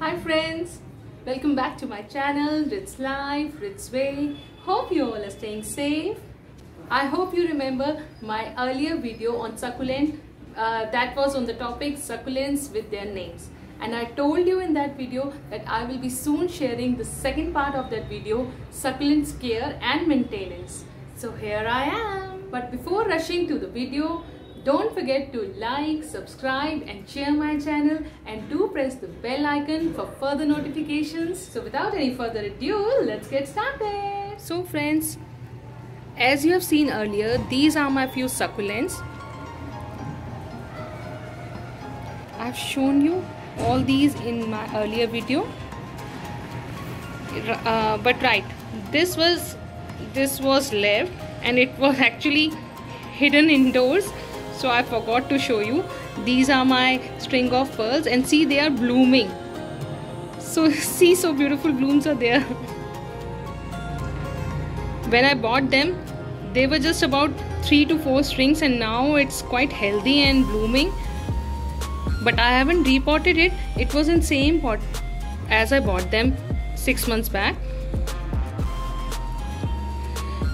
Hi friends, welcome back to my channel Ritz Life, Ritz Way. Hope you all are staying safe. I hope you remember my earlier video on succulent that was on the topic succulents with their names. And I told you in that video that I will be soon sharing the second part of that video, succulents care and maintenance. So here I am. But before rushing to the video, don't forget to like, subscribe and share my channel, and do press the bell icon for further notifications. So without any further ado, let's get started. So friends, as you have seen earlier, these are my few succulents. I've shown you all these in my earlier video. But right, this was left and it was actually hidden indoors. So I forgot to show you. These are my string of pearls, and see, they are blooming. So see, so beautiful blooms are there. When I bought them, they were just about 3 to 4 strings, and now it's quite healthy and blooming. But I haven't repotted it. It was in same pot as I bought them 6 months back.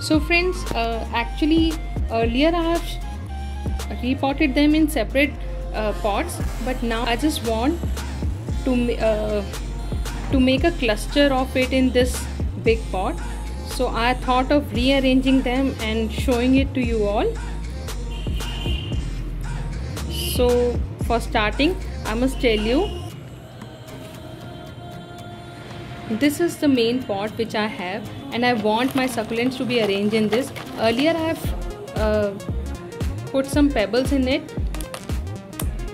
So friends, actually earlier I have repotted them in separate pots, but now I just want to make a cluster of it in this big pot. So I thought of rearranging them and showing it to you all. So for starting, I must tell you, this is the main pot which I have, and I want my succulents to be arranged in this. Earlier I have put some pebbles in it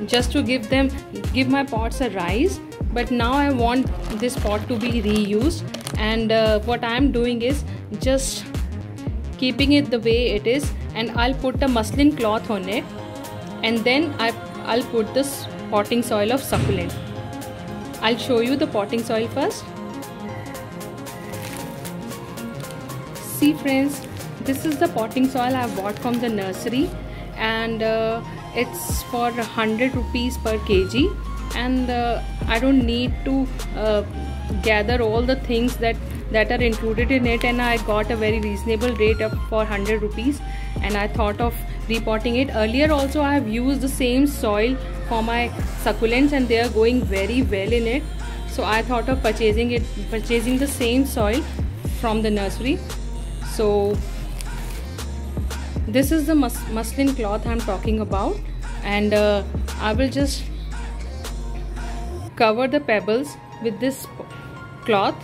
just to give my pots a rise, but now I want this pot to be reused, and what I am doing is just keeping it the way it is, and I'll put a muslin cloth on it, and then I'll put this potting soil of succulent. I'll show you the potting soil first. See friends, this is the potting soil I bought from the nursery, and it's for 100 rupees per kg, and I don't need to gather all the things that are included in it, and I got a very reasonable rate for 100 rupees, and I thought of repotting it. Earlier also I have used the same soil for my succulents, and they are going very well in it. So I thought of purchasing the same soil from the nursery. So this is the muslin cloth I'm talking about, and I will just cover the pebbles with this cloth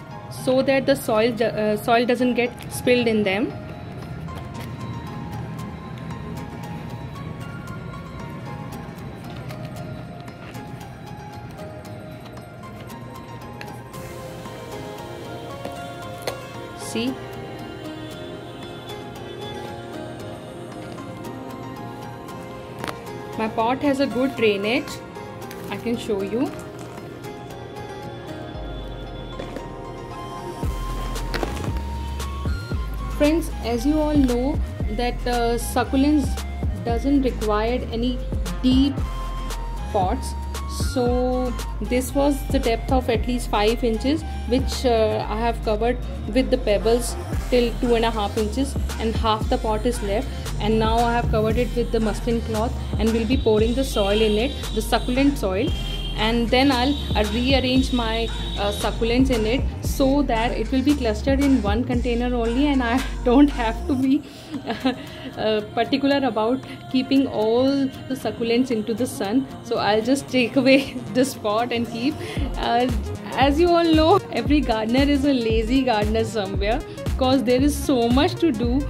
so that the soil doesn't get spilled in them. See, my pot has a good drainage. I can show you. Friends, as you all know that succulents doesn't require any deep pots. So this was the depth of at least 5 inches, which I have covered with the pebbles till 2.5 inches, and half the pot is left. And now I have covered it with the muslin cloth, and will be pouring the soil in it, the succulent soil, and then I'll rearrange my succulents in it so that it will be clustered in one container only, and I don't have to be particular about keeping all the succulents into the sun. So I'll just take away this pot and keep. As you all know, every gardener is a lazy gardener somewhere, because there is so much to do.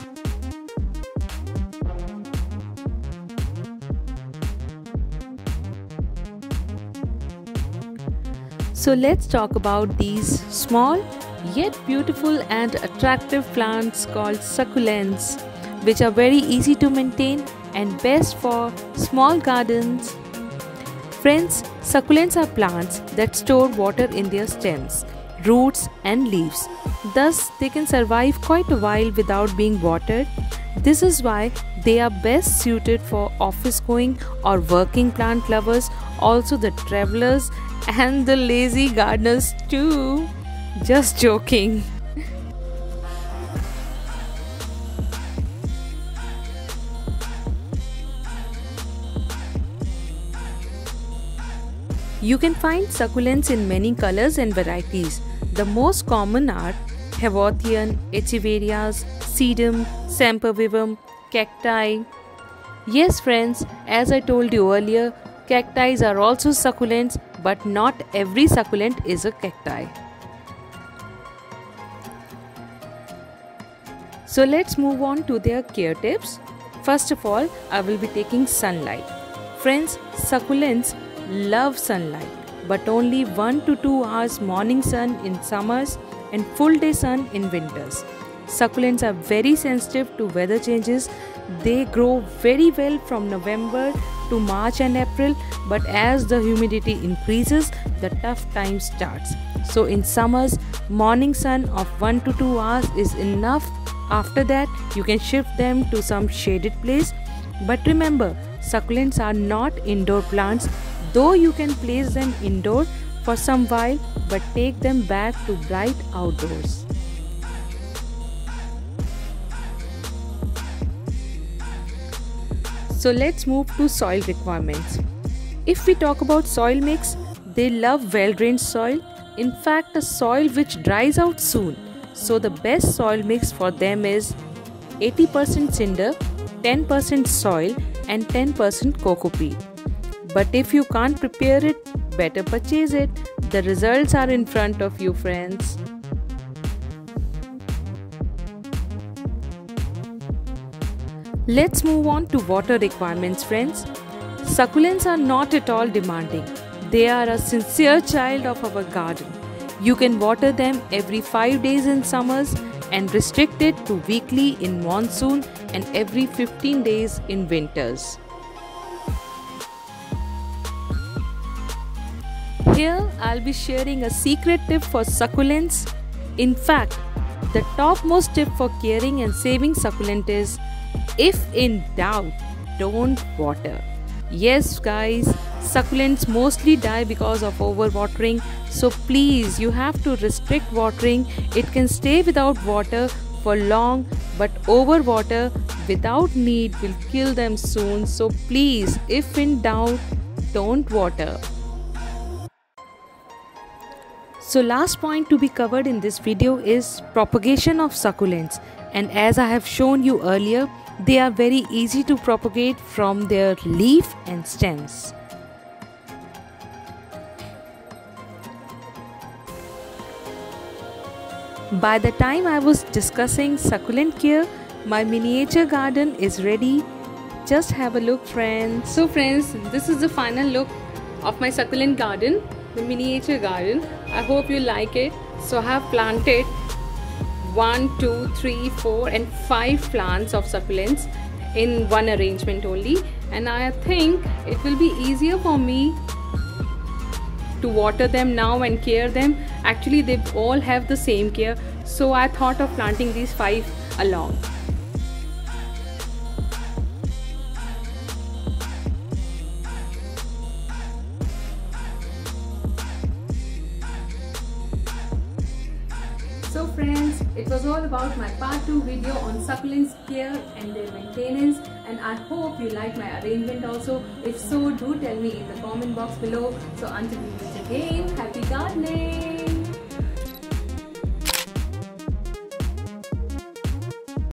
So let's talk about these small yet beautiful and attractive plants called succulents, which are very easy to maintain and best for small gardens. Friends, succulents are plants that store water in their stems, roots and leaves. Thus, they can survive quite a while without being watered. This is why They are best suited for office going or working plant lovers, also the travelers and the lazy gardeners too. Just joking. You can find succulents in many colors and varieties. The most common are Haworthian, Echeverias, Sedum, Sempervivum, Cacti. Yes friends, as I told you earlier, cacti are also succulents, but not every succulent is a cacti. So let's move on to their care tips. First of all, I will be taking sunlight. Friends, succulents love sunlight, but only 1 to 2 hours morning sun in summers and full day sun in winters. Succulents are very sensitive to weather changes. They grow very well from November to March and April, but as the humidity increases, the tough time starts. So in summers, morning sun of 1 to 2 hours is enough. After that, you can shift them to some shaded place. But remember, succulents are not indoor plants, though you can place them indoor for some while, but take them back to bright outdoors. So let's move to soil requirements. If we talk about soil mix, they love well-drained soil. In fact, a soil which dries out soon. So the best soil mix for them is 80% cinder, 10% soil and 10% coco peat. But if you can't prepare it, better purchase it. The results are in front of you, friends. Let's move on to water requirements, friends. Succulents are not at all demanding. They are a sincere child of our garden. You can water them every 5 days in summers and restrict it to weekly in monsoon and every 15 days in winters. Here I'll be sharing a secret tip for succulents. In fact, the topmost tip for caring and saving succulent is, if in doubt, don't water. Yes guys, succulents mostly die because of overwatering, so please you have to restrict watering. It can stay without water for long, but overwater without need will kill them soon. So please, if in doubt, don't water. So last point to be covered in this video is propagation of succulents, and as I have shown you earlier, they are very easy to propagate from their leaf and stems. By the time I was discussing succulent care, my miniature garden is ready. Just have a look, friends. So friends, this is the final look of my succulent garden, the miniature garden. I hope you like it. So I have planted 1, 2, 3, 4 and 5 plants of succulents in one arrangement only, and I think it will be easier for me to water them now and care them. Actually they all have the same care, so I thought of planting these 5 along. So friends, it was all about my part 2 video on succulents care and their maintenance, and I hope you like my arrangement also. If so, do tell me in the comment box below. So until we meet again, happy gardening!